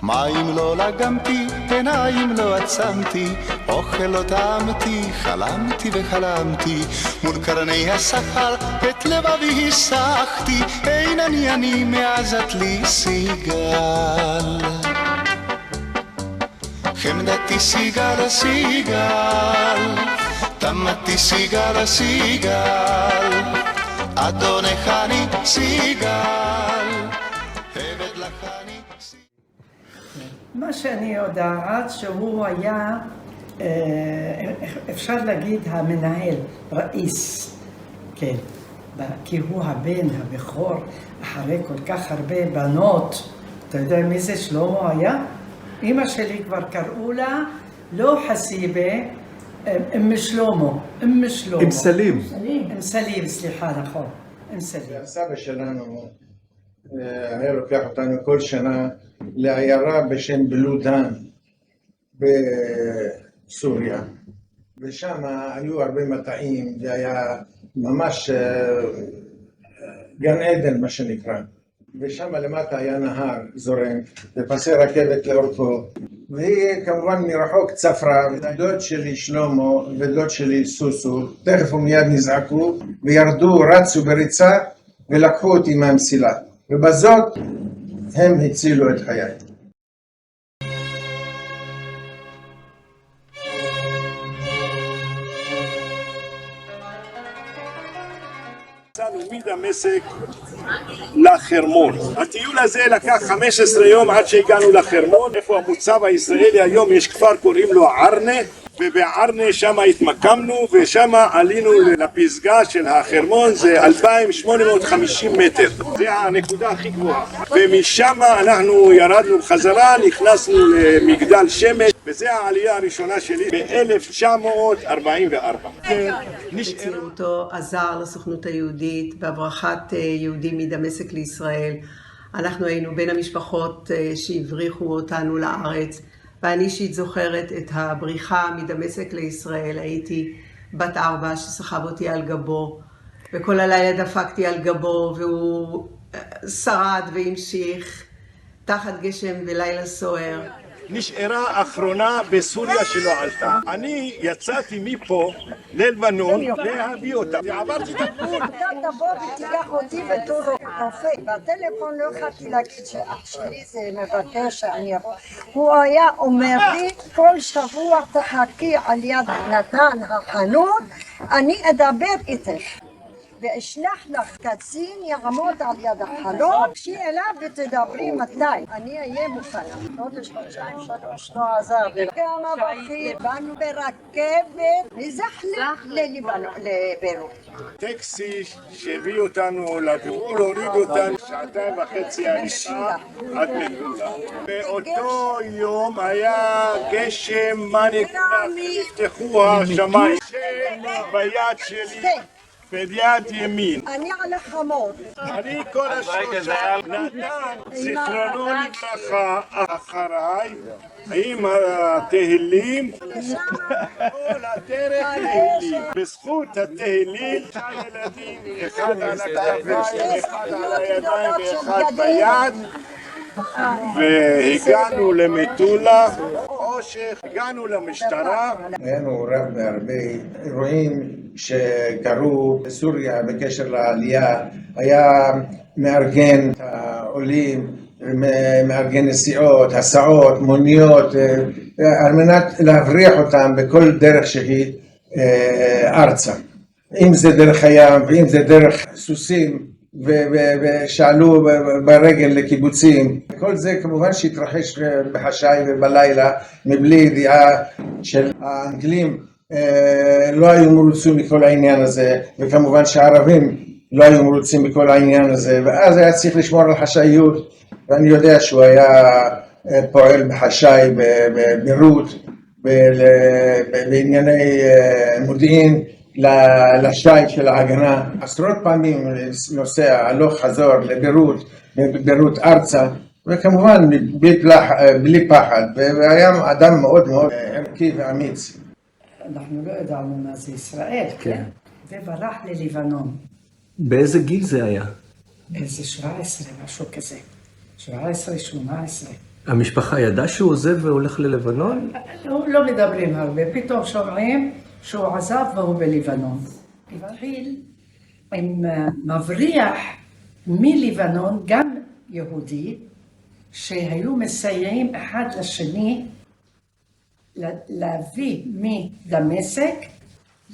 מים לא לגמתי, עיניים לא עצמתי, אוכל לא טעמתי, חלמתי וחלמתי, מול קרני השחר את לבבי הסחתי, אין אני מעזת לי סיגל. חמדתי סיגל סיגל, תמתי סיגל סיגל, אדונך אני סיגל, עבד לך אני סיגל. מה שאני יודעת שהוא היה, אפשר להגיד המנהל, ראיס, כן, כי הוא הבן הבכור אחרי כל כך הרבה בנות. אתה יודע מי זה שלמה היה? אמא שלי כבר קראו לה לא חסיבה, אם שלמה, אם שלמה. עם סלים. עם סלים, סליחה, נכון. עם סלים. הסבא שלנו היה לוקח אותנו כל שנה לעיירה בשם בלודן בסוריה, ושם היו הרבה מטעים, זה היה ממש גן עדן מה שנקרא, ושם למטה היה נהר זורם ופסי רכבת לאורכו, והיא כמובן מרחוק צפרה, ודוד שלי שלמה ודוד שלי סוסו תכף ומיד נזעקו וירדו, רצו בריצה ולקחו אותי מהמסילה, ובזאת הם הצילו את חיי. יצאנו מדמשק לחרמון. הטיול הזה לקח 15 יום עד שהגענו לחרמון, איפה המוצב הישראלי היום. יש כפר קוראים לו ערנה, ובערנה שם התמקמנו, ושם עלינו לפסגה של החרמון, זה 2850 מטר, זה הנקודה הכי גבוהה, ומשם אנחנו ירדנו בחזרה, נכנסנו למגדל שמש, וזה העלייה הראשונה שלי ב-1944. הציל אותו, עזר לסוכנות היהודית בהברחת יהודים מדמשק לישראל. אנחנו היינו בין המשפחות שהבריחו אותנו לארץ, ואני אישית זוכרת את הבריחה מדמשק לישראל. הייתי בת 4 שסחב אותי על גבו, וכל הלילה דפקתי על גבו, והוא שרד והמשיך תחת גשם ולילה סוער. נשארה אחרונה בסוריה שלא עלתה. אני יצאתי מפה ללבנון להביא אותה, ועברתי את הגבול. אתה תבוא ותיקח אותי בתור רופא. בטלפון לא יכולתי להגיד שאח שלי זה מבקש שאני אבוא. הוא היה אומר לי כל שבוע תחכי על יד נתן החנות, אני אדבר איתך ואשלח לך קצין יעמוד על יד החלון, תיגשי אליו ותדברי מתי אני אהיה מוכנה. חודש, חודשיים, 3 לא עזר לי. כמה בכי, באנו ברכבת מזחלק לביירות. טקסי שהביא אותנו לגבול, הוריד אותנו 2.5 הליכה עד מטולה. באותו יום היה גשם, מה נקרא, נפתחו השמיים. ביד שלי ביד ימין. אני על החמור. אני כל השלושה, נתן זיכרונו לברכה אחריי עם התהילים, כל הדרך תהילים. בזכות התהילים, ילדים, אחד על הכתפיים, אחד על הידיים ואחד ביד, והגענו למטולה, חושך, הגענו למשטרה. היה מעורב בהרבה אירועים שקרו בסוריה בקשר לעלייה, היה מארגן את העולים, מארגן נסיעות, הסעות, מוניות, על מנת להבריח אותם בכל דרך שהיא ארצה. אם זה דרך הים ואם זה דרך סוסים, ושאלו ברגל לקיבוצים. כל זה כמובן שהתרחש בחשאי ובלילה, מבלי ידיעה של האנגלים. לא היו מרוצים מכל העניין הזה, וכמובן שהערבים לא היו מרוצים מכל העניין הזה, ואז היה צריך לשמור על חשאיות, ואני יודע שהוא היה פועל בחשאי בביירות, בענייני מודיעין, לשי של ההגנה. עשרות פעמים נוסע הלוך חזור לביירות ארצה, וכמובן בלי פחד, והיה אדם מאוד מאוד ערכי ואמיץ. אנחנו לא ידענו מה זה ישראל, כן? וברח ללבנון. באיזה גיל זה היה? איזה 17, משהו כזה. 17, 18. המשפחה ידעה שהוא עוזב והולך ללבנון? לא מדברים הרבה, פתאום שומעים שהוא עזב והוא בלבנון. התחיל עם מבריח מלבנון, גם יהודי, שהיו מסייעים אחד לשני להביא מדמשק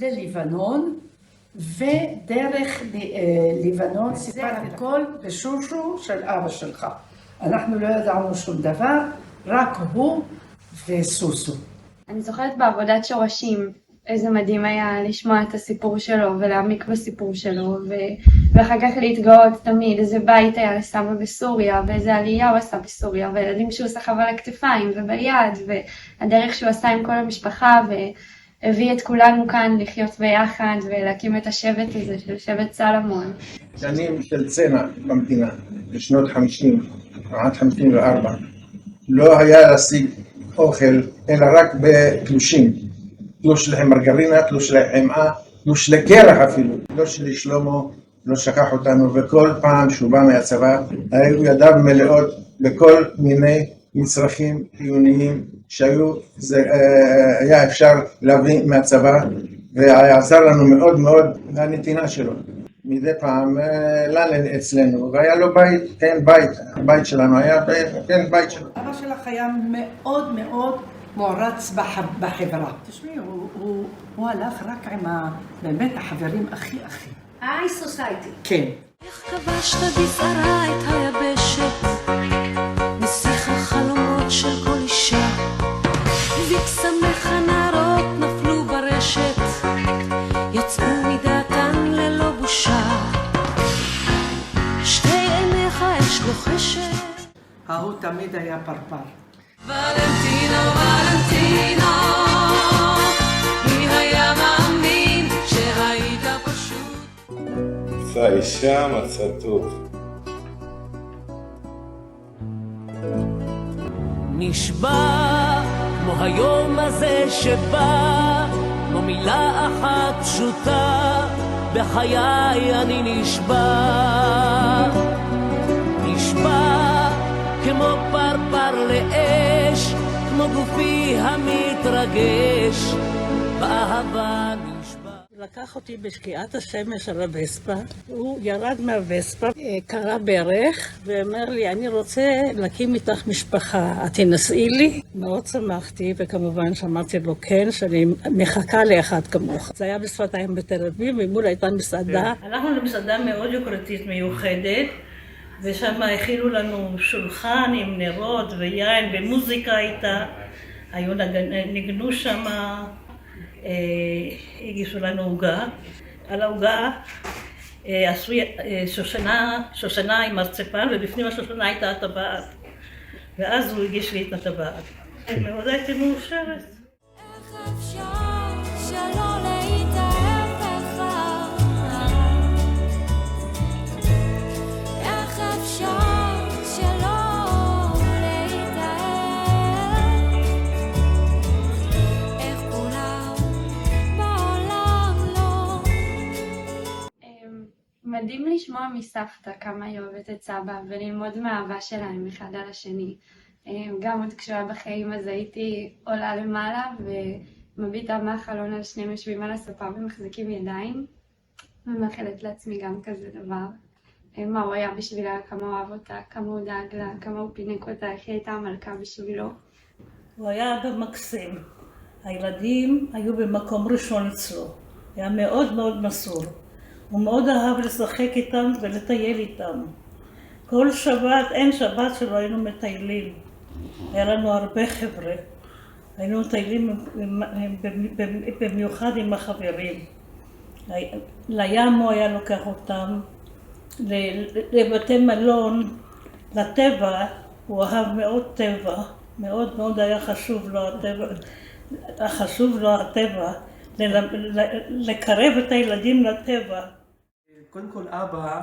ללבנון, ודרך לבנון סיפר הכל בשושו של אבא שלך. אנחנו לא ידענו שום דבר, רק הוא וסוסו. אני זוכרת בעבודת שורשים, איזה מדהים היה לשמוע את הסיפור שלו ולהעמיק בסיפור שלו, ואחר כך להתגאות תמיד איזה בית היה לסבא בסוריה, ואיזה עלייה הוא עשה בסוריה, וילדים שהוא סחב על הכתפיים וביד, והדרך שהוא עשה עם כל המשפחה, והביא את כולנו כאן לחיות ביחד ולהקים את השבט הזה של שבט סלמון. שנים של צנע במדינה, בשנות 50 עד 54, לא היה להשיג אוכל אלא רק בתלושים. תלוש למרגרינה, תלוש לחמאה, תלוש לקרח אפילו. לא שלי שלמה לא שכח אותנו, וכל פעם שהוא בא מהצבא, היו ידיו מלאות בכל מיני מצרכים חיוניים היה אפשר להביא מהצבא, ועזר לנו מאוד מאוד מהנתינה שלו. מדי פעם ללן אצלנו, והיה לו בית, כן בית, הבית שלנו היה כן בית שלו. אבא שלך היה מאוד מאוד מוערץ בחברה. תשמעי, הוא הלך רק עם באמת החברים הכי. היי סוסייטי. כן. איך כבשת בסערה את היבשת, נסיך החלומות של כל אישה, וקסמך הנערות נפלו ברשת, יצאו מדעתן ללא בושה, שתי עיניך אש לוחשת. ההוא תמיד היה פרפר. ולנטינו, ולנטינו, מי היה מאמין שהיית פשוט. מצא אישה, מצא טוב. נשבע כמו היום הזה שבא, כמו מילה אחת פשוטה, בחיי אני נשבע. נשבע כמו פרפר לאש, כמו גופי המתרגש, באהבה נשבע. לקח אותי בשקיעת השמש על הווספה, הוא ירד מהווספה, קרא ברך ואומר לי, אני רוצה להקים איתך משפחה, את תנסי לי? מאוד שמחתי, וכמובן שאמרתי לו כן, שאני מחכה לאחד כמוך. זה היה בשפתיים בתל אביב, ממול הייתה מסעדה. הלכנו למסעדה מאוד יוקרתית מיוחדת, ושם הכילו לנו שולחן עם נרות ויין ומוזיקה איתה, ניגנו שם, הגישו לנו עוגה, על העוגה עשו שושנה עם מרצפן, ובפנים השושנה הייתה הטבעת, ואז הוא הגיש לי את הטבעת. מאוד הייתי מאושרת. איך אפשר שלא להתאהב בך? איך אפשר שלא להתאהב? איך כולם בעולם לא? מדהים לשמוע מסבתא כמה היא אוהבת את סבא וללמוד מהאהבה שלהם אחד על השני. גם עוד כשהוא היה בחיים אז הייתי עולה למעלה ומביטה מהחלון על שניהם יושבים על הספה ומחזיקים ידיים, ומאחלת לעצמי גם כזה דבר. מה הוא היה בשבילה, כמה הוא אהב אותה, כמה הוא דאג לה, כמה הוא פינק אותה, איך היא הייתה המלכה בשבילו. הוא היה אבא מקסים. הילדים היו במקום ראשון אצלו. היה מאוד מאוד מסור. הוא מאוד אהב לשחק איתם ולטייל איתם. כל שבת, אין שבת שלא היינו מטיילים. היה לנו הרבה חבר'ה. היינו מטיילים במיוחד עם החברים. לים הוא היה לוקח אותם, לבתי מלון, לטבע. הוא אהב מאוד טבע. מאוד מאוד היה חשוב לו הטבע. לקרב את הילדים לטבע. קודם כל אבא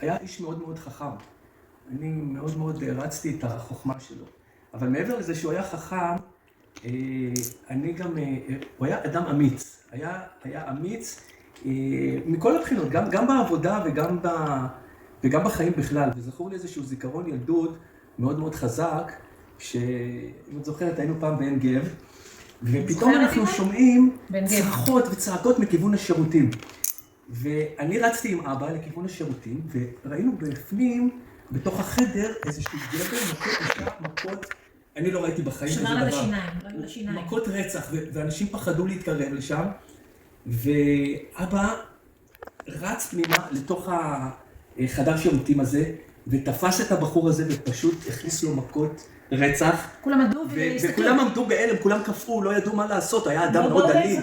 היה איש מאוד מאוד חכם. אני מאוד מאוד רצתי את החוכמה שלו. אבל מעבר לזה שהוא היה חכם, הוא היה אדם אמיץ. היה אמיץ מכל הבחינות, גם בעבודה וגם בחיים בכלל. וזכור לי איזשהו זיכרון ילדות, מאוד מאוד חזק, אם את זוכרת, היינו פעם בעין גב, ופתאום אנחנו שומעים צרחות וצעקות מכיוון השירותים. ואני רצתי עם אבא לכיוון השירותים, וראינו בפנים, בתוך החדר, איזשהו גבר מכות, אני לא ראיתי בחיים איזה דבר. שמר לשיניים. מכות רצח, ואנשים פחדו להתקרב לשם, ואבא רץ פנימה לתוך החדר שירותים הזה, ותפס את הבחור הזה ופשוט הכניס לו מכות רצח. כולם עמדו והסתכלו. וכולם עמדו בהלם, כולם קפאו, לא ידעו מה לעשות, היה אדם מאוד אלים.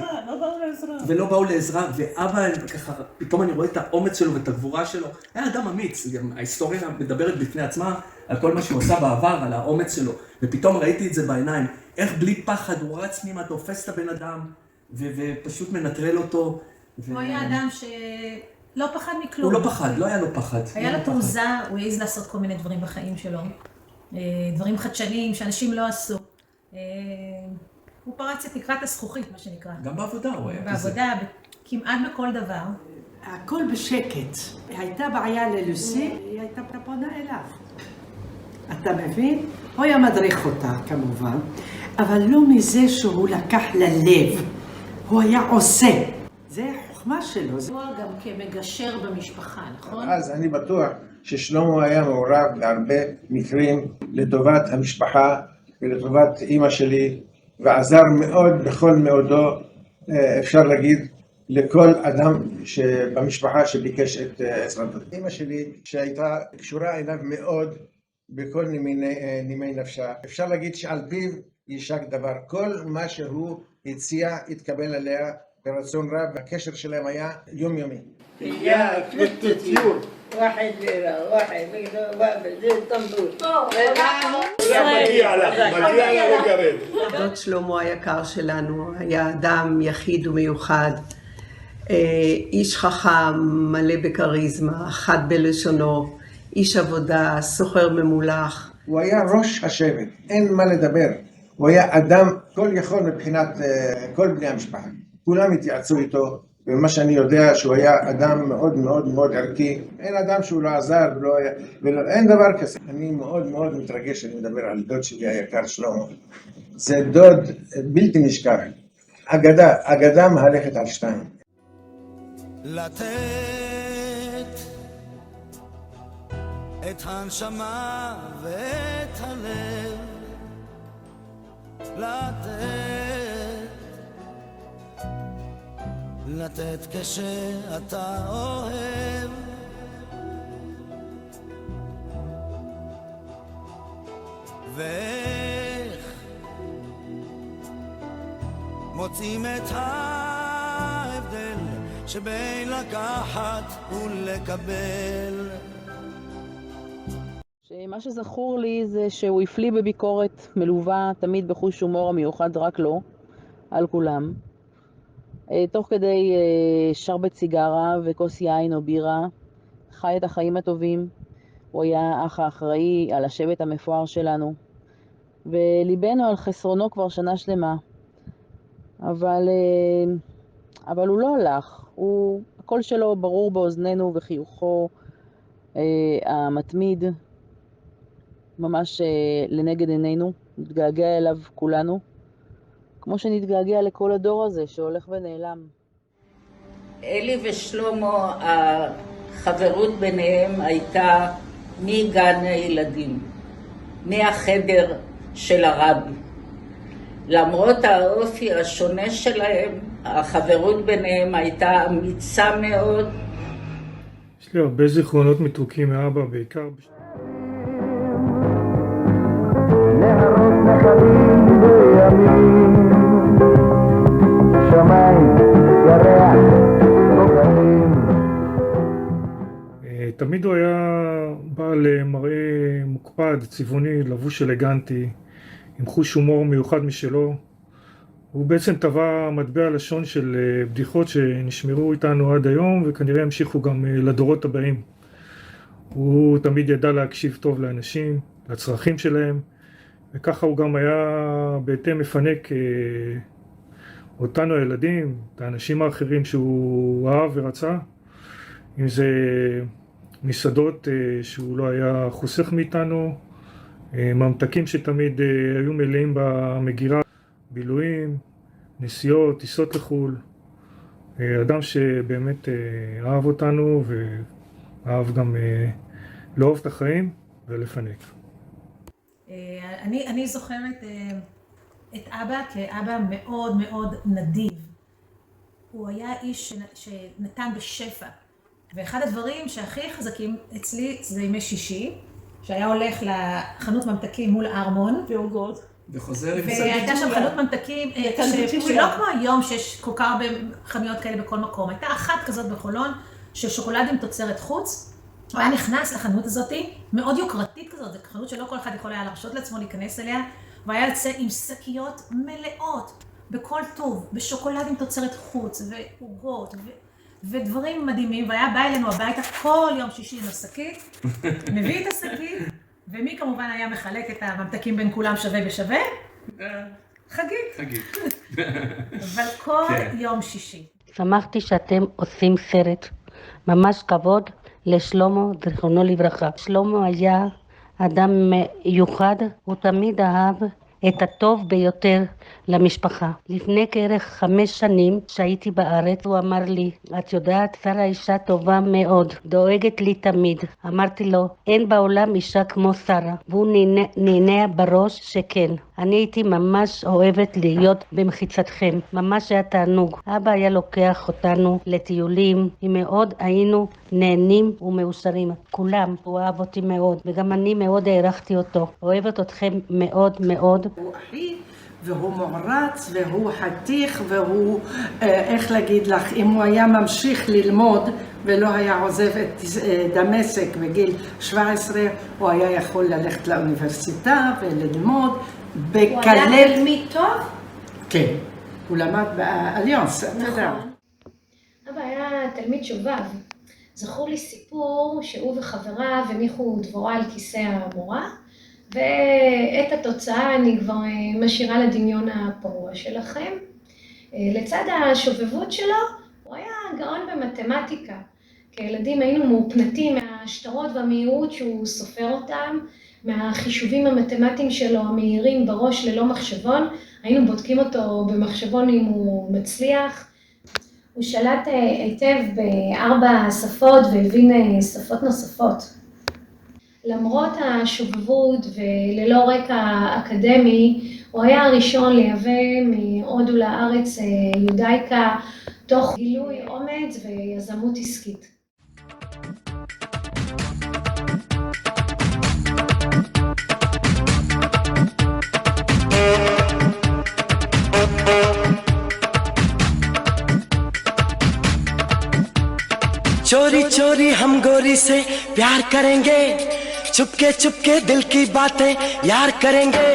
ולא באו לעזרה, ואבא ככה, פתאום אני רואה את האומץ שלו ואת הגבורה שלו. היה אדם אמיץ, גם ההיסטוריה מדברת בפני עצמה על כל מה שהוא עשה בעבר, על האומץ שלו. ופתאום ראיתי את זה בעיניים, איך בלי פחד הוא רץ פנימה, תופס את הבן אדם, ופשוט מנטרל אותו. הוא היה אדם שלא פחד מכלום. הוא לא פחד, לא היה לו פחד. היה לו תעוזה, הוא העז לעשות כל מיני דברים בחיים שלו. דברים חדשניים שאנשים לא עשו. הוא פרץ את תקרת הזכוכית, מה שנקרא. גם בעבודה הוא היה כזה. בעבודה, כמעט בכל דבר. הכל בשקט. הייתה בעיה ללוסי, היא הייתה פונה אליו. אתה מבין? הוא היה מדריך אותה כמובן, אבל לא מזה שהוא לקח ללב. הוא היה עושה. זה החוכמה שלו. הוא גם כמגשר במשפחה, נכון? אז אני בטוח ששלמה היה מעורב בהרבה מקרים לטובת המשפחה ולטובת אמא שלי, ועזר מאוד בכל מאודו, אפשר להגיד, לכל אדם במשפחה שביקש את עזרתו. אמא שלי שהייתה קשורה אליו מאוד בכל נימי נפשה. אפשר להגיד שעל פיו יישק דבר. כל מה שהוא הציע התקבל עליה ברצון רב, והקשר שלהם היה יומיומי. واحد ليرة واحد زي الطنبور מגיע לה לגרד. דוד שלמה היקר שלנו היה אדם יחיד ומיוחד, איש חכם, מלא בכריזמה, חד בלשונו, איש עבודה, סוחר ממולח. הוא היה ראש השבט, אין מה לדבר. הוא היה אדם כל יכול מבחינת כל בני המשפחה. כולם התייעצו איתו, ומה שאני יודע שהוא היה אדם מאוד מאוד מאוד ערכי. אין אדם שהוא לא עזר אין דבר כזה. אני מאוד מאוד מתרגש שאני מדבר על דוד שלי היקר שלמה. זה דוד בלתי נשכח. אגדה מהלכת על שתיים. לתת את הנשמה ואת הלב, לתת כשאתה אוהב, ואיך מוצאים את ההבדל שבין לקחת ולקבל. מה שזכור לי זה שהוא הפליא בביקורת מלווה תמיד בחוש הומור המיוחד רק לו, על כולם. תוך כדי שרבט סיגרה וכוס יין או בירה, חי את החיים הטובים. הוא היה אח האחראי על השבט המפואר שלנו, וליבנו על חסרונו כבר שנה שלמה. אבל הוא לא הלך, הקול שלו ברור באוזנינו וחיוכו המתמיד, ממש לנגד עינינו, נתגעגע אליו כולנו, כמו שנתגעגע לכל הדור הזה שהולך ונעלם. אלי ושלמה, החברות ביניהם הייתה מגן הילדים, מהחדר של הרבי. למרות האופי השונה שלהם, החברות ביניהם הייתה אמיצה מאוד. יש לי הרבה זיכרונות מתוקים מאבא, בעיקר נהרות נחלים בימים, שמיים, ירח, רוגעים. תמיד הוא היה בעל מראה מוקפד, צבעוני, לבוש אלגנטי, עם חוש הומור מיוחד משלו. הוא בעצם טבע מטבע לשון של בדיחות שנשמרו איתנו עד היום, וכנראה המשיכו גם לדורות הבאים. הוא תמיד ידע להקשיב טוב לאנשים, לצרכים שלהם, וככה הוא גם היה בהתאם מפנק אותנו הילדים, את האנשים האחרים שהוא אהב ורצה, אם זה מסעדות שהוא לא היה חוסך מאיתנו, ממתקים שתמיד היו מלאים במגירה, בילויים, נסיעות, טיסות לחו"ל. אדם שבאמת אהב אותנו ואהב גם לאהוב את החיים ולפנק. אני זוכרת את אבא כאבא מאוד מאוד נדיב. הוא היה איש שנתן בשפע. ואחד הדברים שהכי חזקים אצלי זה ימי שישי, שהיה הולך לחנות ממתקים מול ארמון. ועוגות. וחוזר עם והייתה שם חנות ממתקים, שלא כמו היום שיש כל כך הרבה חנויות כאלה בכל מקום. הייתה אחת כזאת בחולון של שוקולדים תוצרת חוץ. הוא היה נכנס לחנות הזאת, מאוד יוקרתית כזאת, זו חנות שלא כל אחד יכול היה להרשות לעצמו להיכנס אליה, והיה יוצא עם שקיות מלאות, בכל טוב, בשוקולדים תוצרת חוץ, ועוגות, ודברים מדהימים, והיה בא אלינו הביתה כל יום שישי עם השקית, מביא את השקית, ומי כמובן היה מחלק את הממתקים בין כולם שווה בשווה? חגית. אבל כל יום שישי. שמחתי שאתם עושים סרט, ממש כבוד לשלמה, זיכרונו לברכה. שלמה היה אדם מיוחד, הוא תמיד אהב את הטוב ביותר למשפחה. לפני כערך 5 שנים שהייתי בארץ, הוא אמר לי, את יודעת, שרה אישה טובה מאוד, דואגת לי תמיד. אמרתי לו, אין בעולם אישה כמו שרה, והוא נענע בראש שכן. אני הייתי ממש אוהבת להיות במחיצתכם, ממש היה תענוג. אבא היה לוקח אותנו לטיולים, מאוד היינו נהנים ומאושרים. כולם, הוא אהב אותי מאוד, וגם אני מאוד הערכתי אותו. אוהבת אתכם מאוד מאוד. הוא אחי, והוא מוערץ, והוא חתיך, והוא, איך להגיד לך, אם הוא היה ממשיך ללמוד ולא היה עוזב את דמשק בגיל 17, הוא היה יכול ללכת לאוניברסיטה וללמוד בקלות. הוא היה תלמיד טוב? כן, הוא למד באליאנס, אתה יודע. אבא היה תלמיד שובב. זכור לי סיפור שהוא וחבריו הניחו דבורה על כיסא המורה, ואת התוצאה אני כבר משאירה לדמיון הפרוע שלכם. לצד השובבות שלו, הוא היה גאון במתמטיקה. כילדים היינו מאופנתים מהשטרות והמהירות שהוא סופר אותם, מהחישובים המתמטיים שלו המהירים בראש ללא מחשבון. היינו בודקים אותו במחשבון אם הוא מצליח. הוא שלט היטב ב4 שפות והבין שפות נוספות. למרות השובבות וללא רקע אקדמי, הוא היה הראשון לייבא מהודו לארץ יודאיקה תוך גילוי אומץ ויזמות עסקית. चोरी चोरी हम गोरी से प्यार करेंगे, चुपके चुपके दिल की बातें यार करेंगे।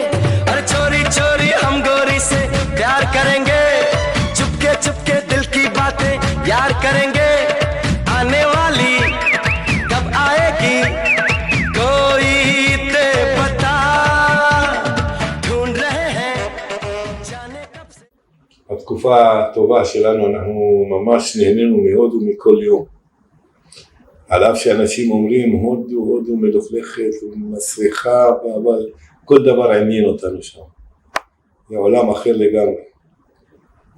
और चोरी चोरी हम गोरी से प्यार करेंगे, चुपके चुपके दिल की बातें यार करेंगे। आने वाली कब आएगी कोई ते बता, ढूंढ रहे हैं जाने कब से। התקופה הטובה שלנו, אנחנו ממש נהנינו מהודו מכל יום. על אף שאנשים אומרים הודו מלוכלכת ומסריחה, אבל כל דבר עניין אותנו שם. זה עולם אחר לגמרי.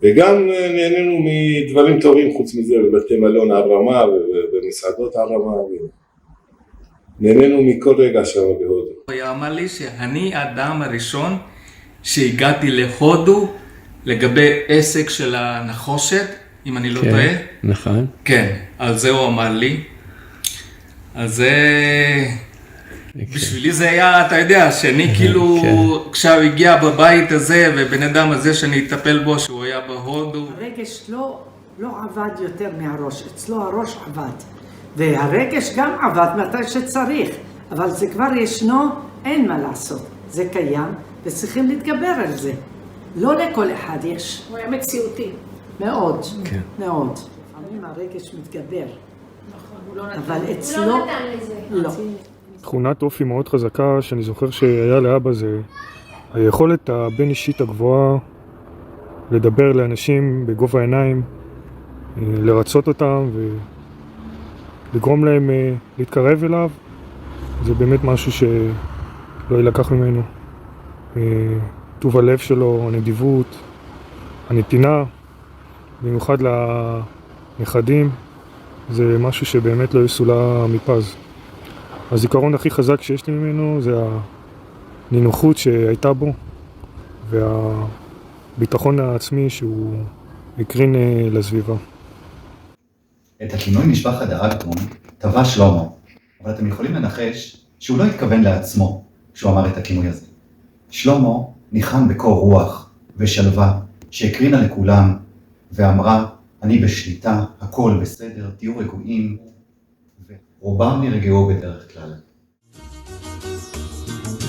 וגם נהנינו מדברים טובים חוץ מזה, בבתי מלון על רמה ובמסעדות על רמה. נהנינו מכל רגע שם בהודו. הוא אמר לי שאני האדם הראשון שהגעתי להודו לגבי עסק של הנחושת, אם אני לא טועה. נכון. כן, על זה הוא אמר לי. אז בשבילי זה היה, אתה יודע, שאני כאילו, עכשיו הגיע בבית הזה, ובן אדם הזה שאני אטפל בו, שהוא היה בהודו. הרגש לא עבד יותר מהראש, אצלו הראש עבד. והרגש גם עבד מתי שצריך, אבל זה כבר ישנו, אין מה לעשות. זה קיים, וצריכים להתגבר על זה. לא לכל אחד יש. הוא היה מציאותי. מאוד, מאוד. לפעמים הרגש מתגבר. אבל אצלו, הוא לא נתן לזה. לא. תכונת אופי מאוד חזקה שאני זוכר שהיה לאבא זה היכולת הבין אישית הגבוהה לדבר לאנשים בגובה העיניים, לרצות אותם ולגרום להם להתקרב אליו. זה באמת משהו לא יילקח ממנו. טוב הלב שלו, הנדיבות, הנתינה, במיוחד לנכדים, זה משהו שבאמת לא יסולא מפז. הזיכרון הכי חזק שיש לי ממנו זה הנינוחות שהייתה בו והביטחון העצמי שהוא הקרין לסביבה. את הכינוי משפחת דאגטון טבע שלמה, אבל אתם יכולים לנחש שהוא לא התכוון לעצמו כשהוא אמר את הכינוי הזה. שלמה ניחן בקור רוח ושלווה שהקרינה לכולם ואמרה, אני בשליטה, הכל בסדר, תהיו רגועים, ורובם נרגעו בדרך כלל.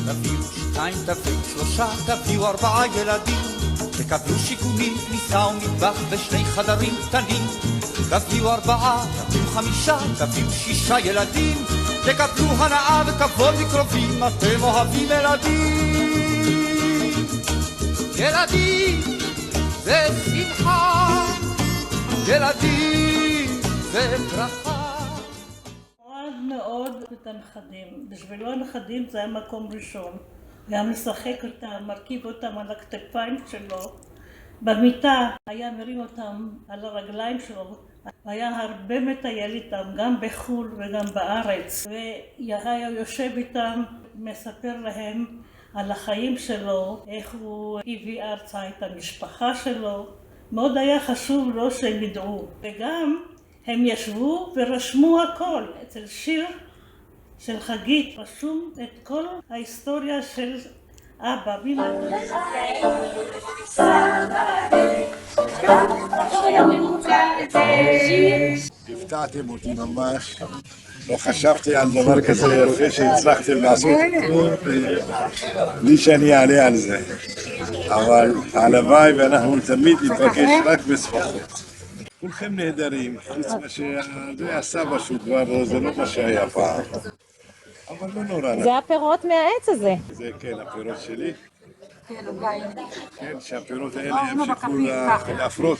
תביאו 2, תביאו 3, תביאו 4 ילדים, תקבלו שיכונים, כניסה ומטבח ו2 חדרים קטנים. תביאו 4, תביאו 5, תביאו 6 ילדים, תקבלו הנאה וכבוד מקרובים, אתם אוהבים ילדים. ילדים זה שמחה, ילדים זה ברכה. אוהב מאוד את הנכדים, בשבילו הנכדים זה היה מקום ראשון. היה משחק אותם, מרכיב אותם על הכתפיים שלו. במיטה היה מרים אותם על הרגליים שלו. היה הרבה מטייל איתם, גם בחו"ל וגם בארץ. והיה יושב איתם, מספר להם על החיים שלו, איך הוא הביא ארצה את המשפחה שלו. מאוד היה חשוב לו שהם ידעו. וגם הם ישבו ורשמו הכל. אצל שיר של חגית רשום את כל ההיסטוריה של אבא. הפתעתם אותי ממש, לא חשבתי על דבר כזה יפה שהצלחתם לעשות בלי שאני אעלה על זה, אבל הלוואי ואנחנו תמיד נתרגש רק בשמחות. כולכם נהדרים, חוץ מה שזה הסבא שהוא כבר, זה לא מה שהיה פעם, אבל לא נורא. זה הפירות מהעץ הזה. זה כן, הפירות שלי. כן, שהפירות האלה ימשיכו להפרות.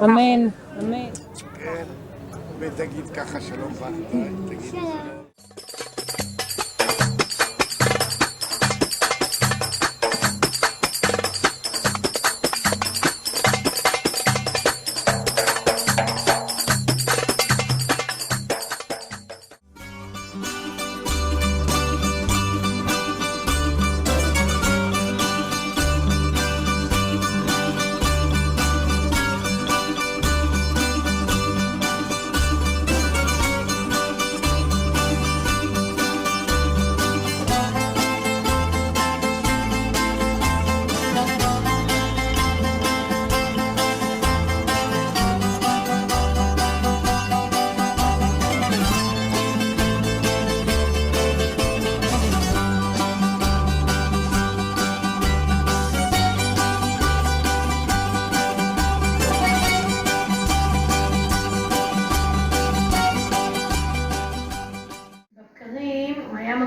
אמן, אמן. כן, ותגיד ככה שלום פעם, תגיד שלום.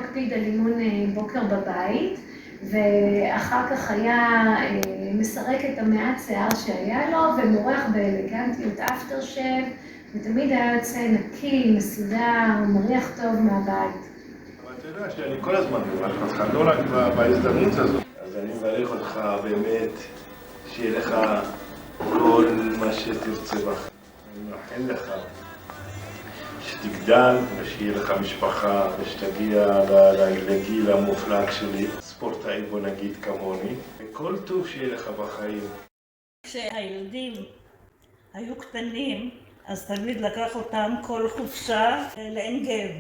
מקפיד על אימון בוקר בבית, ואחר כך היה מסרק את המעט שיער שהיה לו, ומורח באלגנטיות אפטר שב, ותמיד היה יוצא נקי, מסודר, מריח טוב מהבית. אבל אתה יודע שאני כל הזמן מברך אותך, לא רק בהזדמנות הזאת. אז אני מברך אותך באמת, שיהיה לך כל מה שתרצה בך. אני מאחל לך שתגדל ושיהיה לך משפחה ושתגיע לגיל המופלג שלי, ספורטאי בוא נגיד כמוני, וכל טוב שיהיה לך בחיים. כשהילדים היו קטנים, אז תמיד לקח אותם כל חופשה לעין גב.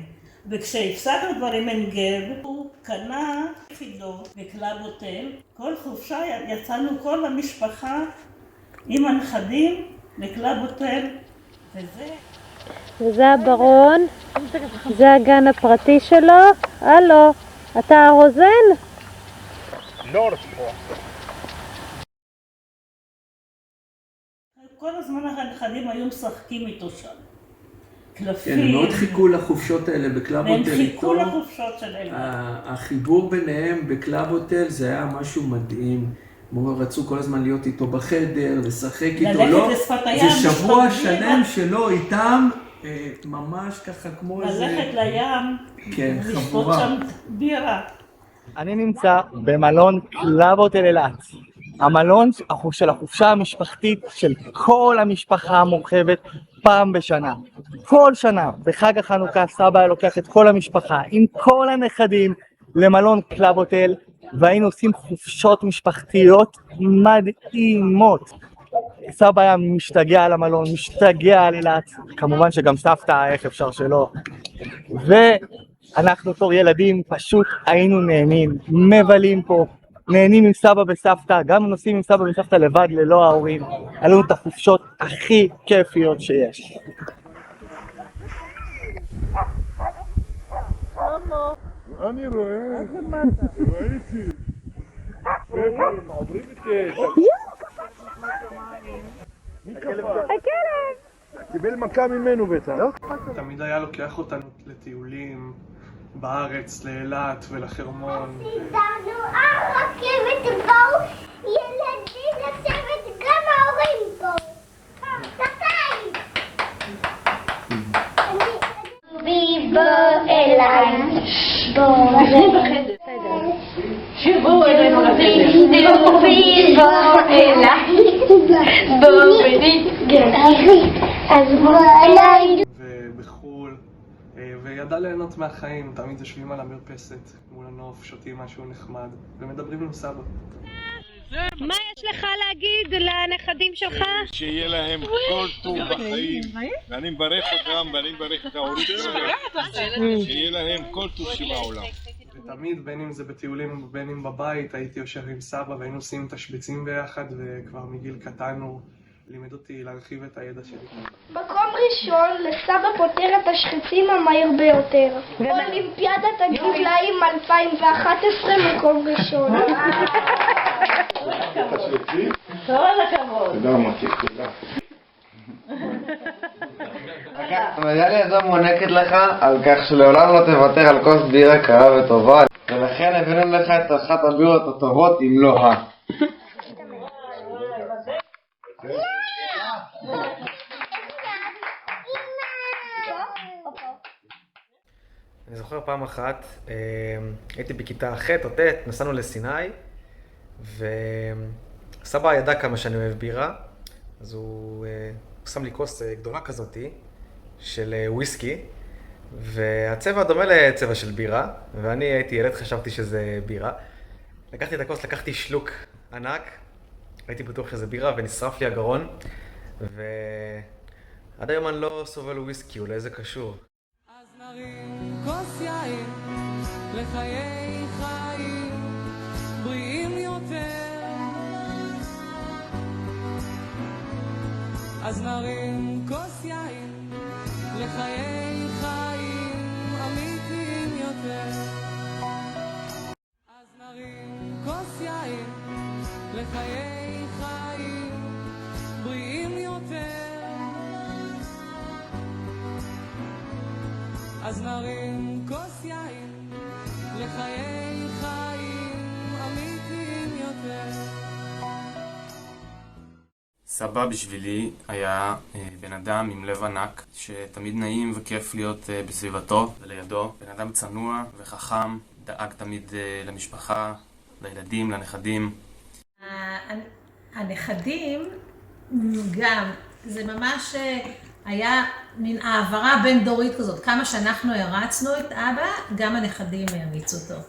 וכשהפסקנו כבר עם עין גב, הוא קנה יחידות בקלאב הוטל. כל חופשה יצאנו כל המשפחה עם הנכדים לקלאב הוטל, וזה הברון, זה הגן הפרטי שלו. הלו, אתה הרוזן? נורד פה. כל הזמן הנכדים היו משחקים איתו שם. כן, קלפים. הם מאוד חיכו לחופשות האלה בקלאב הוטל איתו. והם חיכו לחופשות שלהם. החיבור ביניהם בקלאב הוטל זה היה משהו מדהים. רצו כל הזמן להיות איתו בחדר, לשחק איתו, לא? זה שבוע שלם שלו איתם, ממש ככה כמו איזה... ללכת לים, כן, לשפוט חבורה. שם בירה. אני נמצא במלון קלאב הוטל אילת. המלון של החופשה המשפחתית של כל המשפחה המורחבת פעם בשנה. כל שנה, בחג החנוכה, סבא היה לוקח את כל המשפחה עם כל הנכדים למלון קלאב הוטל, והיינו עושים חופשות משפחתיות מדהימות. סבא היה משתגע על המלון, משתגע על אילת, כמובן שגם סבתא, איך אפשר שלא. ואנחנו בתור ילדים פשוט היינו נהנים, מבלים פה, נהנים עם סבא וסבתא, גם נוסעים עם סבא וסבתא לבד ללא ההורים. היה לנו את החופשות הכי כיפיות שיש. אני רואה, ראיתי. עוברים את הכלב! קיבל מכה ממנו בטח. תמיד היה לוקח אותנו לטיולים בארץ, לאילת ולחרמון. סידרנו הרכבת באו ילדים לשבת, גם ההורים באו. בוא אליי, בוא שבו אלינו לחדר. בוא אליי, בוא ונתגלה, אז בוא אליי. ובחול, וידע ליהנות מהחיים, תמיד יושבים על המרפסת מול הנוף, שותים משהו נחמד ומדברים עם סבא. מה יש לך להגיד לנכדים שלך? שיהיה להם כל טוב בחיים, ואני מברך אותם ואני מברך את ההורים שלהם, שיהיה להם כל טוב שבעולם. ותמיד, בין אם זה בטיולים ובין אם בבית, הייתי יושב עם סבא והיינו עושים תשבצים ביחד, וכבר מגיל קטן הוא לימד אותי להרחיב את הידע שלי. מקום ראשון, לסבא פותר את השחיצים המהיר ביותר. אולימפיאדת הגמלאים 2011, מקום ראשון. כל הכבוד. תודה מתי, תודה. המדליה הזו מוענקת לך על כך שלעולם לא תוותר על כוס בירה קרה וטובה, ולכן הבאנו לך את אחת הבירות הטובות אם לא ה. אני זוכר פעם אחת, הייתי בכיתה ח' או ט', נסענו לסיני, וסבא ידע כמה שאני אוהב בירה, אז הוא שם לי כוס גדולה כזאתי של וויסקי, והצבע דומה לצבע של בירה, ואני הייתי ילד, חשבתי שזה בירה. לקחתי את הכוס, לקחתי שלוק ענק, הייתי בטוח שזה בירה ונשרף לי הגרון, ועד היום אני לא סובל וויסקי, אולי זה קשור. כוס יין לחיי חיים בריאים יותר, אז נרים כוס יין לחיי חיים אמיתיים יותר, אז נרים כוס יין לחיי חיים בריאים יותר, אז נרים כוס יין לחיי חיים אמיתיים יותר. סבא בשבילי היה בן אדם עם לב ענק, שתמיד נעים וכיף להיות בסביבתו ולידו. בן אדם צנוע וחכם, דאג תמיד למשפחה, לילדים, לנכדים. הנכדים גם, זה ממש היה מין העברה בין דורית כזאת. כמה שאנחנו הרצנו את אבא, גם הנכדים הרמיצו אותו.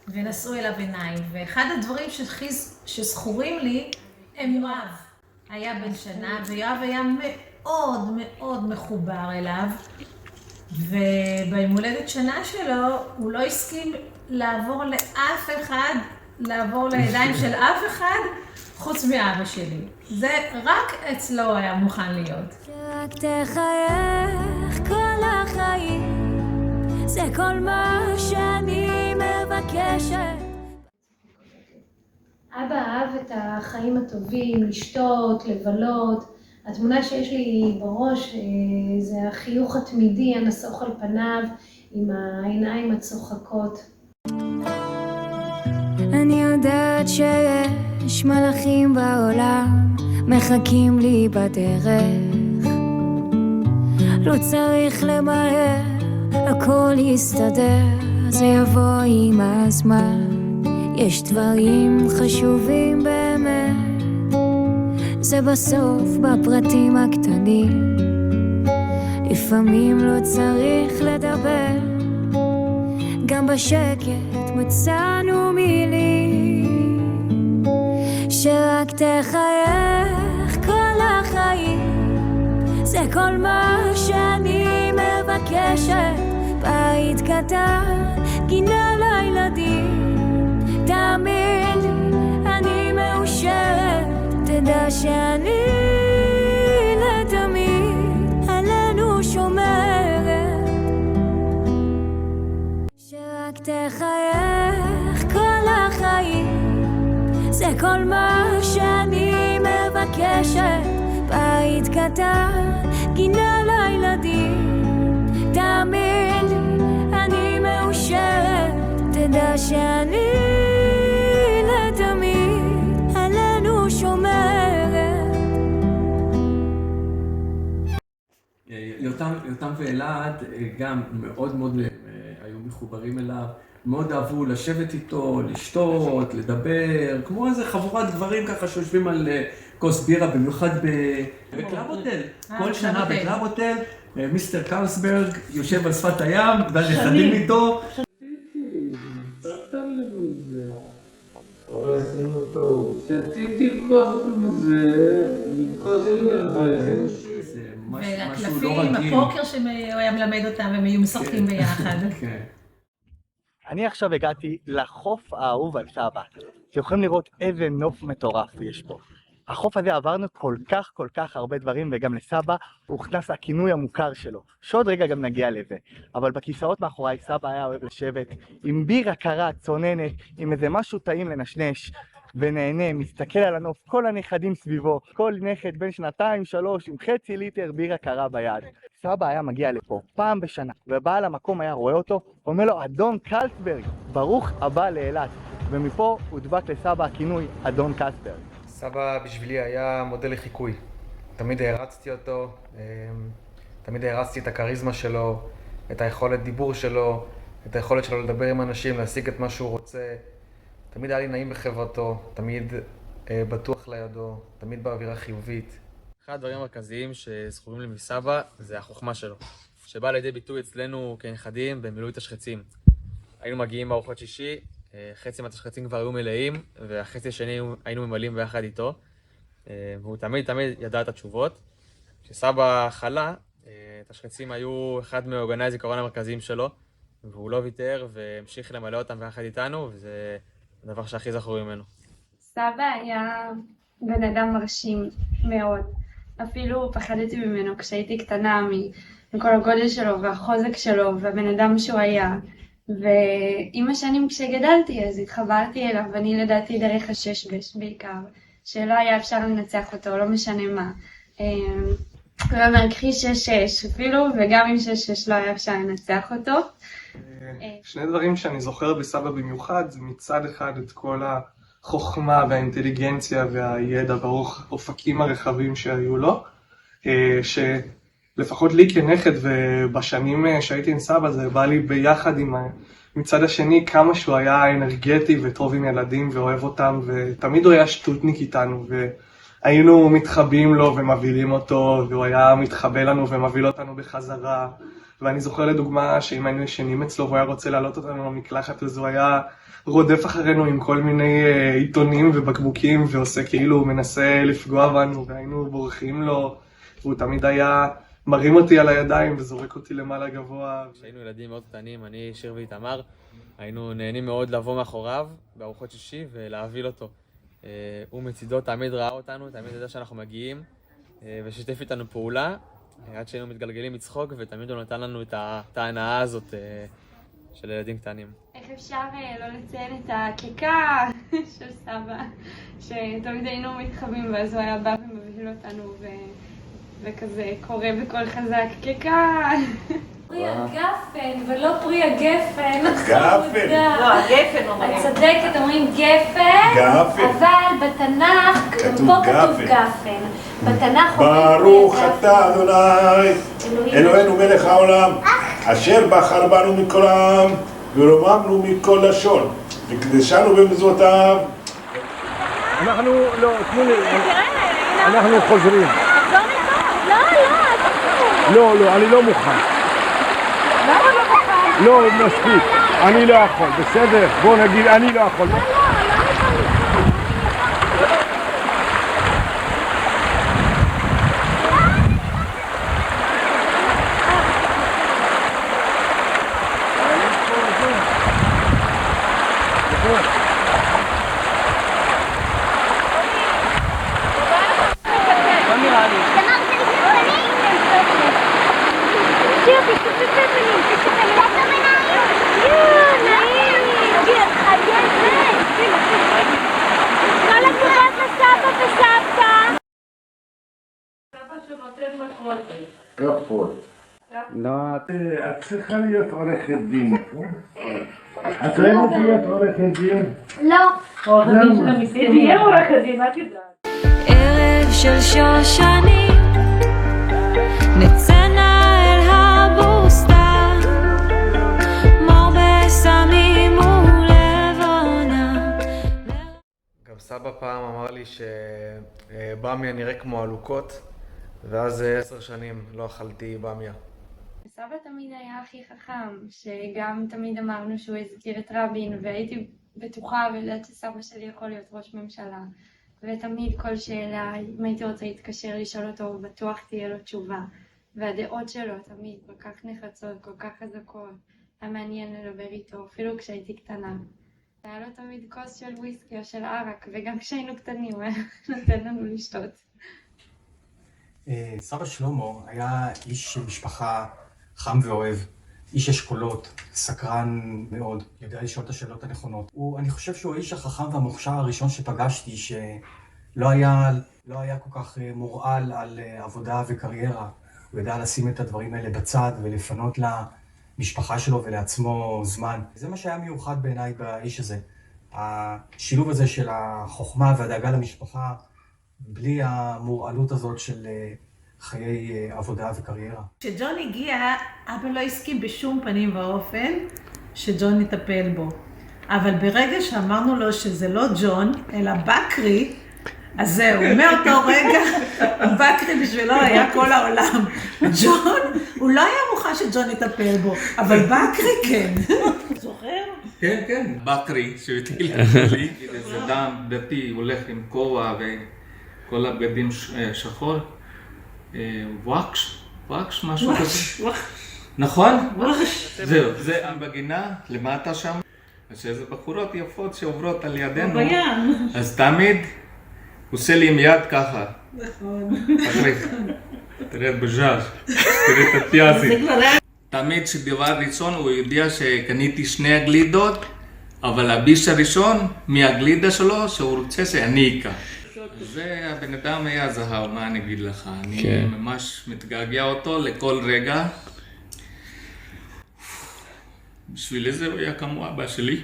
ונשאו אליו עיניים. ואחד הדברים שזכורים לי, הם יואב. היה בן שנה, ויואב היה מאוד מאוד מחובר אליו. וביום הולדת שנה שלו, הוא לא הסכים לעבור לאף אחד, לעבור לידיים של אף אחד, חוץ מאבא שלי. זה רק אצלו היה מוכן להיות. רק תחייך כל החיים, זה כל מה שאני מבקשת. אבא אהב את החיים הטובים, לשתות, לבלות. התמונה שיש לי בראש זה החיוך התמידי, הנסוך על פניו, עם העיניים הצוחקות. אני יודעת שיש מלאכים בעולם, מחכים לי בדרך. לא צריך למהר, הכל יסתדר, זה יבוא עם הזמן. יש דברים חשובים באמת, זה בסוף בפרטים הקטנים. לפעמים לא צריך לדבר, גם בשקט מצאנו מילים, שרק תחייך כל החיים, זה כל מה שאני מבקשת. בית קטן, גינה לילדים, תאמין לי, אני מאושרת, תדע שאני לתמיד עלינו שומרת, שרק תחייך כל החיים, זה כל מה שאני מבקשת. בית קטן, גינה לילדים, תאמין לי, אני מאושרת, תדע שאני לתמיד עלינו שומרת. יותם ואלעד גם מאוד מאוד היו מחוברים אליו, מאוד אהבו לשבת איתו, לשתות, לדבר, כמו איזה חבורת גברים ככה שיושבים על כוס בירה, במיוחד בקלאב הוטל. כל שנה בקלאב הוטל, מיסטר קאוסברג יושב על שפת הים, והנכדים איתו. והקלפים, הפוקר שהוא היה מלמד אותם, והם היו משחקים ביחד. אני עכשיו הגעתי לחוף האהוב על סבא, שיכולים לראות איזה נוף מטורף יש פה. החוף הזה עברנו כל כך הרבה דברים, וגם לסבא הוכנס הכינוי המוכר שלו, שעוד רגע גם נגיע לזה. אבל בכיסאות מאחוריי סבא היה אוהב לשבת עם בירה קרה, צוננת, עם איזה משהו טעים לנשנש, ונהנה, מסתכל על הנוף, כל הנכדים סביבו, כל נכד בין 2-3 עם חצי ליטר בירה קרה ביד. סבא היה מגיע לפה פעם בשנה, ובעל המקום היה רואה אותו, אומר לו, אדון קלסברג, ברוך הבא לאילת. ומפה הודבק לסבא הכינוי אדון קלסברג. סבא בשבילי היה מודל לחיקוי. תמיד הערצתי אותו, תמיד הערצתי את הכריזמה שלו, את היכולת דיבור שלו, את היכולת שלו לדבר עם אנשים, להשיג את מה שהוא רוצה. תמיד היה לי נעים בחברתו, תמיד בטוח לידו, תמיד באווירה חיובית. אחד הדברים המרכזיים שזכורים לי מסבא זה החוכמה שלו, שבא לידי ביטוי אצלנו כנכדים במילוי תשחצים. היינו מגיעים בארוחות שישי, חצי מהתשחצים כבר היו מלאים, והחצי השני היינו ממלאים ביחד איתו, והוא תמיד ידע את התשובות. כשסבא חלה, תשחצים היו אחד מעוגני הזיכרון המרכזיים שלו, והוא לא ויתר והמשיך למלא אותם ביחד איתנו, וזה הדבר שהכי זכור ממנו. סבא היה בן אדם מרשים מאוד. אפילו פחדתי ממנו כשהייתי קטנה מכל הגודל שלו והחוזק שלו והבן אדם שהוא היה. ועם השנים כשגדלתי אז התחברתי אליו, ואני לדעתי דרך הששבש בעיקר, שלא היה אפשר לנצח אותו, לא משנה מה. הוא אומר, קחי 6-6 אפילו, וגם עם 6-6 לא היה אפשר לנצח אותו. שני דברים שאני זוכר בסבא במיוחד, זה מצד אחד את כל החוכמה והאינטליגנציה והידע והאופקים הרחבים שהיו לו, שלפחות לי כנכד ובשנים שהייתי עם סבא זה בא לי ביחד עם מצד השני כמה שהוא היה אנרגטי וטוב עם ילדים ואוהב אותם, ותמיד הוא היה שטוטניק איתנו והיינו מתחבאים לו ומבהילים אותו, והוא היה מתחבא לנו ומבהיל אותנו בחזרה. ואני זוכר לדוגמה שאם היינו ישנים אצלו והוא היה רוצה להעלות אותנו למקלחת, אז הוא היה רודף אחרינו עם כל מיני עיתונים ובקבוקים ועושה כאילו הוא מנסה לפגוע בנו, והיינו בורחים לו, והוא תמיד היה מרים אותי על הידיים וזורק אותי למעלה גבוה. כשהיינו ילדים מאוד קטנים, אני, שיר ואיתמר, היינו נהנים מאוד לבוא מאחוריו בארוחות שישי ולהביל אותו. הוא מצידו תמיד ראה אותנו, תמיד ידע שאנחנו מגיעים, ושיתף איתנו פעולה, עד שהיינו מתגלגלים מצחוק, ותמיד הוא נתן לנו את ההנאה הזאת של ילדים קטנים. איך אפשר לא לציין את הקיקה של סבא, שתמיד היינו מתחבאים ואז הוא היה בא ומבהיל אותנו וכזה קורא בקול חזק, קיקה. פרי הגפן ולא פרי הגפן. גפן. לא, הגפן אומרים. את צודקת, אומרים גפן, אבל בתנ"ך, פה כתוב גפן. בתנ"ך ברוך אתה אדוני אלוהינו מלך העולם אשר בחר בנו מכל העם ורוממנו מכל לשון, וקדשנו במזוותיו. אנחנו, לא, תנו לי, אנחנו חוזרים. לא, אני לא מוכן. למה לא מוכן? לא, מספיק. אני לא יכול, בסדר? בוא נגיד, אני לא יכול. לא, את צריכה להיות עורכת דין. את אוהבת להיות עורכת דין? לא. תהיה עורכת דין, את יודעת. ערב של שושנים, נצאנה אל הבוסתן, מור בסמים ולבונה. גם סבא פעם אמר לי שבמיה נראה כמו אלוקות, ואז 10 שנים לא אכלתי במיה. סבא תמיד היה הכי חכם, שגם תמיד אמרנו שהוא הזכיר את רבין, והייתי בטוחה ולדעת שסבא שלי יכול להיות ראש ממשלה. ותמיד כל שאלה, אם הייתי רוצה להתקשר לשאול אותו, בטוח תהיה לו תשובה. והדעות שלו תמיד כל כך נחרצות, כל כך חזקות. היה מעניין לדבר איתו, אפילו כשהייתי קטנה. היה לו תמיד כוס של וויסקי או של ערק, וגם כשהיינו קטנים, היה נותן לנו לשתות. סבא שלמה היה איש משפחה חם ואוהב, איש אשכולות, סקרן מאוד, יודע לשאול את השאלות הנכונות. אני חושב שהוא האיש החכם והמוכשר הראשון שפגשתי, שלא היה כל כך מורעל על עבודה וקריירה. הוא ידע לשים את הדברים האלה בצד ולפנות למשפחה שלו ולעצמו זמן. זה מה שהיה מיוחד בעיניי באיש הזה. השילוב הזה של החוכמה והדאגה למשפחה, בלי המורעלות הזאת של חיי עבודה וקריירה. כשג'ון הגיע, אבא לא הסכים בשום פנים ואופן שג'ון יטפל בו. אבל ברגע שאמרנו לו שזה לא ג'ון, אלא בקרי, אז זהו, מאותו רגע, בקרי בשבילו היה כל העולם. ג'ון, הוא לא היה מוכן שג'ון יטפל בו, אבל בקרי כן. זוכר? כן, כן. בקרי, שהטיל לי, זה דם דתי, הולך עם כובע וכל הבגדים שחור. וואקש, משהו כזה. נכון? זהו, זה בגינה, למטה שם. אז איזה בחורות יפות שעוברות על ידינו. אז תמיד עושה לי עם יד ככה. נכון. תראה את בז'אז', תראה את הפיאזי. תמיד שדבר ראשון הוא יודע שקניתי 2 גלידות, אבל הביס הראשון מהגלידה שלו שהוא רוצה שאני אקח. זה הבן אדם היה זהב, מה אני אגיד לך, אני ממש מתגעגע אותו לכל רגע. בשביל זה הוא היה כמו אבא שלי.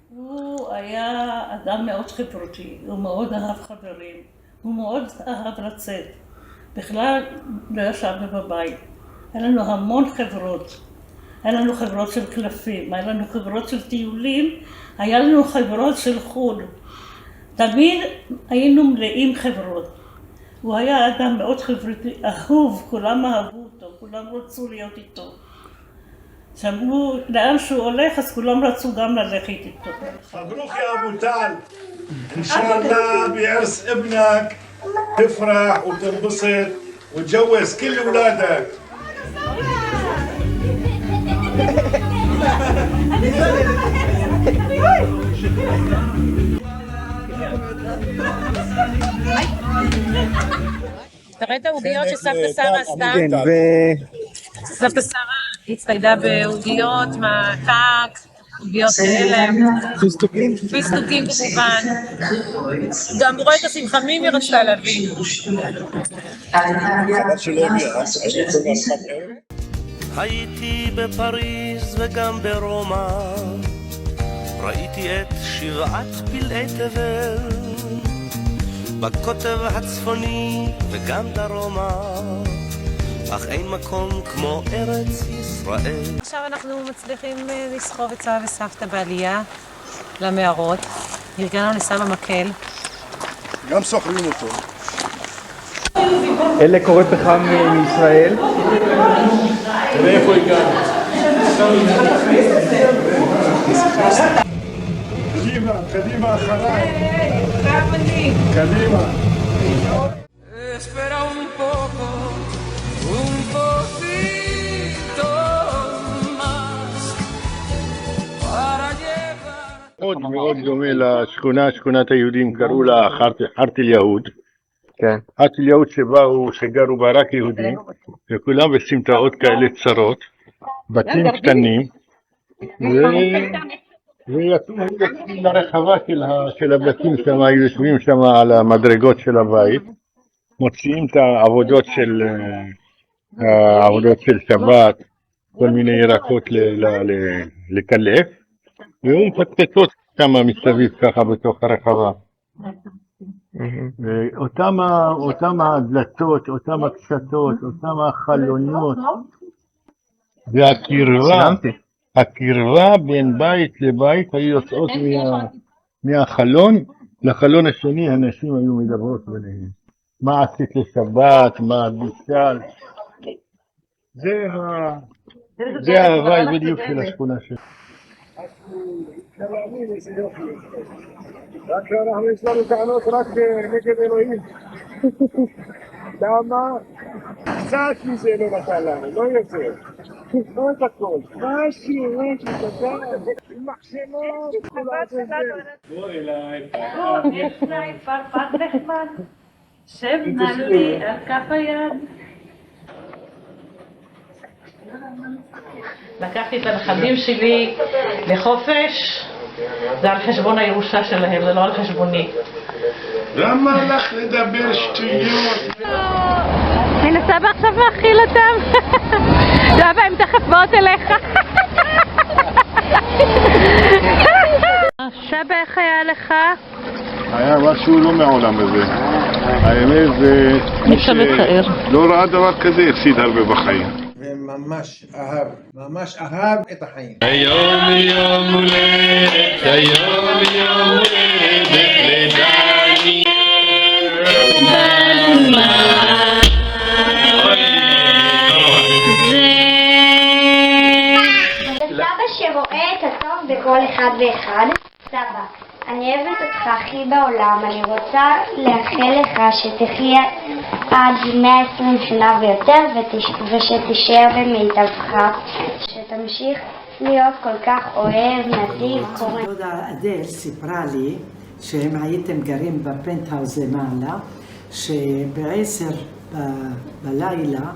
הוא היה אדם מאוד חברתי, הוא מאוד אהב חברים, הוא מאוד אהב לצאת. בכלל לא ישבנו בבית, היה לנו המון חברות. היה לנו חברות של קלפים, היה לנו חברות של טיולים, היה לנו חברות של חו"ל. תמיד היינו מלאים חברות. הוא היה אדם מאוד חברתי, אהוב, כולם אהבו אותו, כולם רצו להיות איתו. שמעו, לאן שהוא הולך, אז כולם רצו גם ללכת איתו. مبروك يا أبو تعال إن شاء الله بعرس ابنك تفرح وتنبسط وتجوز كل أولادك. תראה את העוגיות שסבתא שרה עשתה. סבתא שרה הצטיידה בעוגיות, מעקק, עוגיות כאלה. פיסטוקים? פיסטוקים כמובן. גם בורקסים חמים היא רצתה להביא. הייתי בפריז וגם ברומא, ראיתי את 7 פלאי תבל, בקוטב הצפוני וגם דרומה, אך אין מקום כמו ארץ ישראל. עכשיו אנחנו מצליחים לסחוב את סבא וסבתא בעלייה למערות. ארגנו לסבא מקל. גם סוחרים אותו. אלה קורא פחם מישראל. תראה איפה הגענו. קדימה אחריי. קדימה. Espera un poco, un poquito más para llevar. מאוד מאוד דומה לשכונה, שכונת היהודים קראו לה חרת אל יהוד. כן. חרת אל יהוד שגרו בה רק יהודים, וכולם בסמטאות כאלה צרות, בתים קטנים, ויצאו לרחבה של הבתים שם, היו יושבים שם על המדרגות של הבית, מוציאים את העבודות של שבת, כל מיני ירקות לקלף, והוא מפטפטות שם מסביב ככה בתוך הרחבה. אותם הדלתות, אותם הקשתות, אותם החלונות, והקרבה בין בית לבית היו יוצאות מהחלון לחלון השני, הנשים היו מדברות ביניהם. מה עשית לשבת, מה בישל. זה ההוואי בדיוק של השכונה שלנו. רק שאנחנו יש לנו טענות רק נגד אלוהים. למה? קצת מזה לא נתן לנו, לא יותר. לא את הכל. משהו, תודה. עם מחשבות. בוא אליי. יש לי פרפר נחמד. שב נע לי על כף היד. לקחתי את הנכדים שלי לחופש, זה על חשבון הירושה שלהם, זה לא על חשבוני. למה לך לדבר שטויות? הנה סבא עכשיו מאכיל אותם. סבא, הם תכף באות אליך. סבא, איך היה לך? היה משהו לא מהעולם הזה. האמת זה מי שלא ראה דבר כזה הפסיד הרבה בחיים. ממש אהב את החיים. היום יום הולדת, היום יום הולדת לדני. סבא שרואה את הטוב בכל אחד ואחד. סבא, אני אוהבת אותך הכי בעולם, אני רוצה לאחל לך שתחיה עד 120 שנה ויותר ושתישאר במיטבך, שתמשיך להיות כל כך אוהב, נדיב, קורא. דודה אדל סיפרה לי שהם הייתם גרים בפנטהאוז למעלה, שב10 בלילה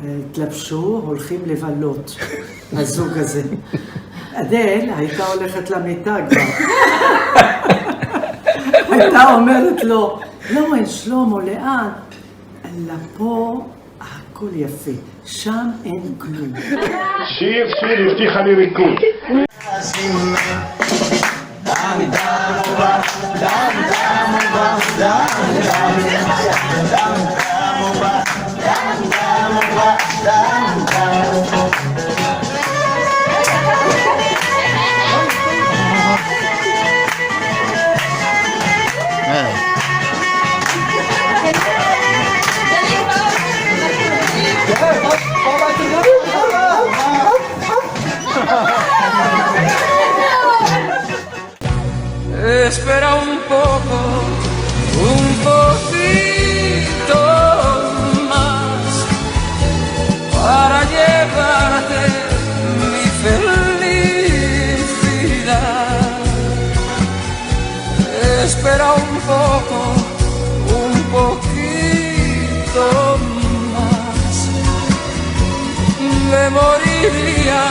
התלבשו, הולכים לבלות, הזוג הזה. אדל הייתה הולכת למיטה כבר. הייתה אומרת לו, לא, אין שלמה, לאן? לפה הכל יפה, שם אין כלום. שיר הבטיחה לי ריקוד. Espera un poco, un poquito más para llevarte mi felicidad. Espera un poco, un poquito más. Me moriría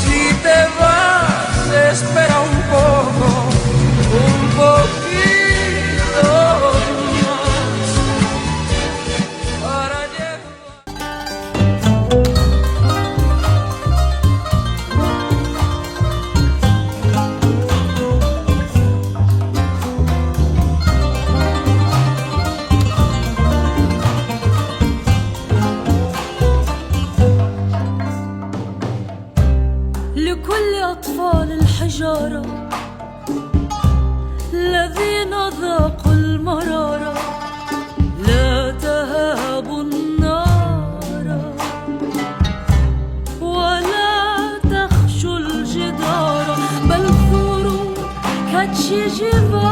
si te vas. Espera un poco. Un poquito más para الحجارة الذين ذاقوا المرارة لا تهابوا النار ولا تخشوا الجدار بل ثوروا كتشجيفا